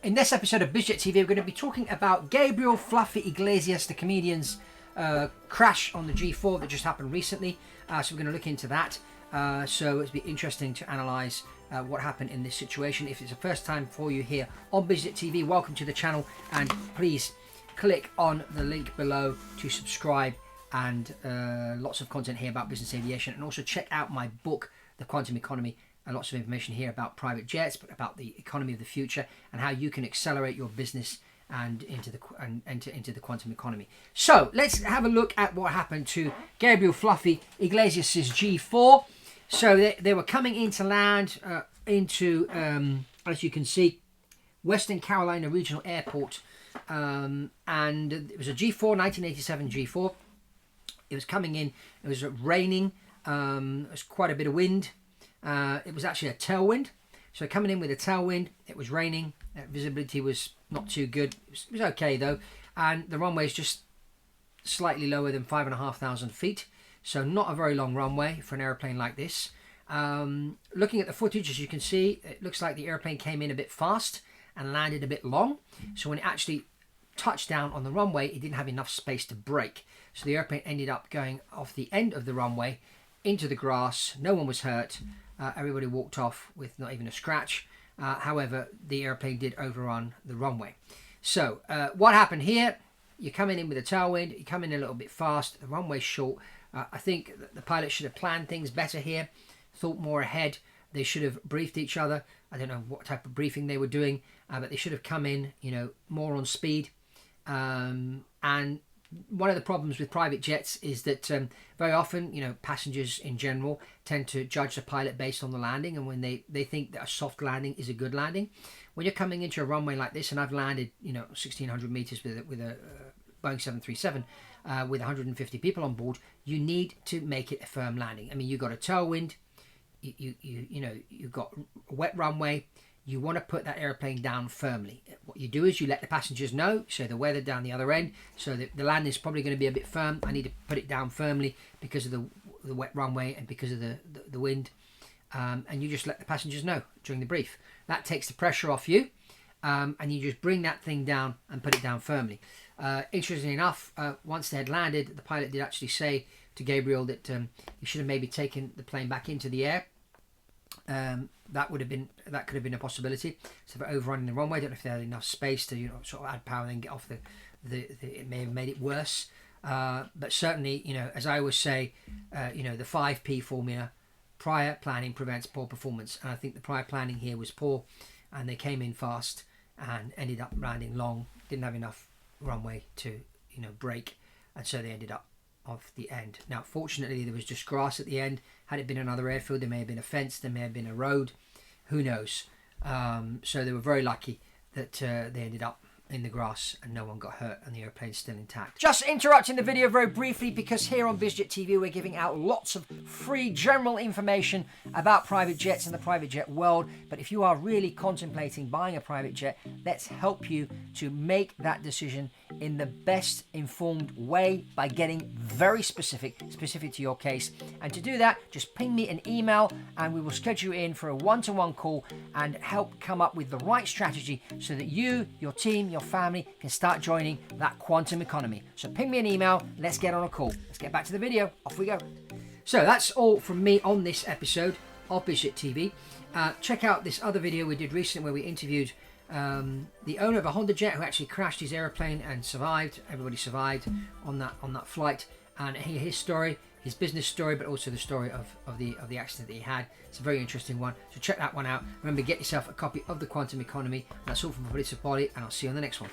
In this episode of BizJet TV, we're going to be talking about Gabriel Fluffy Iglesias, the comedian's crash on the G4 that just happened recently. So we're going to look into that. So it'll be interesting to analyse what happened in this situation. If it's the first time for you here on BizJet TV, welcome to the channel, and please click on the link below to subscribe, and lots of content here about business aviation, and also check out my book, The Quantum Economy. And lots of information here about private jets, but about the economy of the future and how you can accelerate your business and enter into the quantum economy. So let's have a look at what happened to Gabriel Fluffy Iglesias' G4. So they were coming into land into, as you can see, Western Carolina Regional Airport, and it was a G4, 1987 G4. It was coming in. It was raining. There was quite a bit of wind. It was actually a tailwind, so coming in with a tailwind, it was raining, visibility was not too good, it was okay though, and the runway is just slightly lower than 5,500 feet, so not a very long runway for an airplane like this. Looking at the footage, as you can see, it looks like the airplane came in a bit fast and landed a bit long, so when it actually touched down on the runway, it didn't have enough space to brake, so the airplane ended up going off the end of the runway into the grass. No one was hurt. Everybody walked off with not even a scratch. However, the airplane did overrun the runway. So what happened here? You're coming in with a tailwind. You come in a little bit fast. The runway's short. I think the pilot should have planned things better here, thought more ahead. They should have briefed each other. I don't know what type of briefing they were doing, but they should have come in, more on speed. And one of the problems with private jets is that very often, passengers in general tend to judge the pilot based on the landing, and when they think that a soft landing is a good landing. When you're coming into a runway like this, and I've landed, 1,600 meters with a Boeing 737 with 150 people on board, you need to make it a firm landing. I mean, you've got a tailwind, you've got a wet runway. You want to put that airplane down firmly. What you do is you let the passengers know, so the weather down the other end, so that the landing is probably going to be a bit firm. I need to put it down firmly because of the wet runway and because of the wind. And you just let the passengers know during the brief. That takes the pressure off you, and you just bring that thing down and put it down firmly. Interestingly enough, once they had landed, the pilot did actually say to Gabriel that he should have maybe taken the plane back into the air. That could have been a possibility. So for overrunning the runway, I don't know if they had enough space to sort of add power and then get off it may have made it worse. But certainly, as I always say, the 5P formula: prior planning prevents poor performance. And I think the prior planning here was poor, and they came in fast and ended up landing long, didn't have enough runway to brake, and so they ended up off the end. Now, fortunately, there was just grass at the end. Had it been another airfield, there may have been a fence, there may have been a road, who knows. So they were very lucky that they ended up in the grass and no one got hurt and the airplane's still intact. Just interrupting the video very briefly, because here on BizJet TV we're giving out lots of free general information about private jets and the private jet world. But if you are really contemplating buying a private jet, let's help you to make that decision in the best informed way by getting very specific to your case. And to do that, just ping me an email and we will schedule you in for a one-to-one call and help come up with the right strategy so that you, your team, your family can start joining that quantum economy. So ping me an email, let's get on a call. Let's get back to the video, off we go. So that's all from me on this episode of BizJet TV. Check out this other video we did recently where we interviewed the owner of a Honda jet who actually crashed his airplane and survived. Everybody survived on that flight, and hear his story, his business story, but also the story of the accident that he had. It's a very interesting one, so check that one out. Remember, get yourself a copy of The Quantum Economy. That's all from Fabrizio, and I'll see you on the next one.